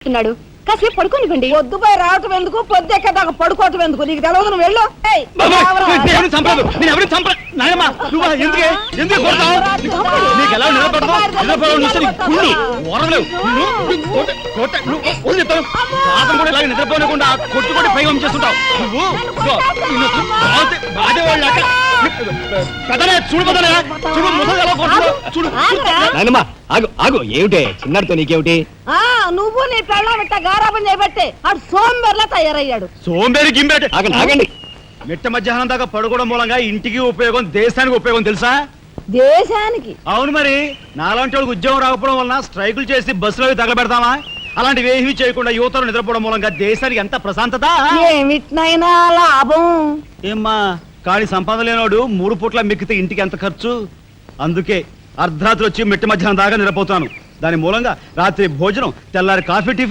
న్నాడు కాసేపు పడుకోనివ్వండి. పొద్దుపై రావటం ఎందుకు, పొద్దెక్కదాకా పడుకోవటం ఎందుకు? నీకు తెలవదు, నువ్వు వెళ్ళు. నిద్రపోకుండా కొట్టుకొని పై చేస్తుంటావు ఆగు ఏమిటే చిన్నారితో నీకేమిటి? నువ్వు నీ పెళ్ళం ఇట్ట గారాబం చేయబట్టే అటు సోంబేర్లా తయారయ్యాడు. సోంబేరి గింబేటి ఆగండి. మిట్ట మధ్యాహ్నం దాకా పడుకోవడం మూలంగా ఇంటికి ఉపయోగం, దేశానికి ఉపయోగం తెలుసా? దేశానికి? అవును మరి. నాలాంటి వాళ్ళకి ఉద్యోగం రాకపోవడం వలన స్ట్రైకులు చేసి బస్సులో తగలబెడతామా? అలాంటివి ఏమీ చేయకుండా యువతలు నిద్రపోవడం మూలంగా దేశానికి ఎంత ప్రశాంతత. ఏమిటినైనా లాభం ఏమ్మా, కానీ సంపాదన లేనోడు 3 పూట్ల మిక్కితే ఇంటికి ఎంత ఖర్చు? అందుకే అర్ధరాత్రి వచ్చి మిట్ట మధ్యాహ్నం దాకా నిద్రపోతాను. దాని మూలంగా రాత్రి భోజనం, తెల్లారి కాఫీ, టిఫిన్